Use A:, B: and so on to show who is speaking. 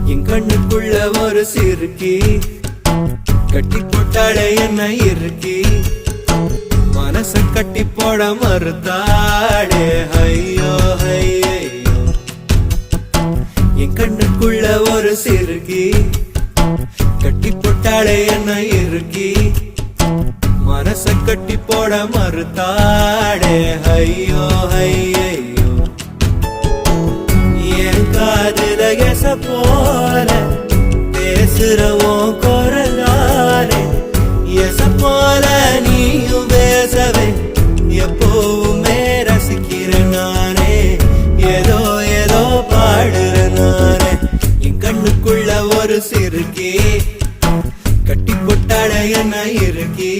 A: என் கண்ணுக்குள்ள ஒரு சிறுக்கி கட்டி போட்டாளே என்ன இருக்கி மனச கட்டி போட மறுத்தாளே ஐயோ ஐயோ என் கண்ணுக்குள்ள ஒரு சிறுக்கி கட்டி போட்டாளே என்ன இருக்கி மனச கட்டி போட மறுத்தாளே ஐயோ ஐயோ என் காதுல எச போல பேசுறவோ குரலாலே எச போல நீயும் பேசவே எப்பவுமே ரசிக்கிற நானே ஏதோ ஏதோ பாடுற நானே என் கண்ணுக்குள்ள ஒரு சிறுக்கி கட்டி போட்டாள என்ன இருக்கி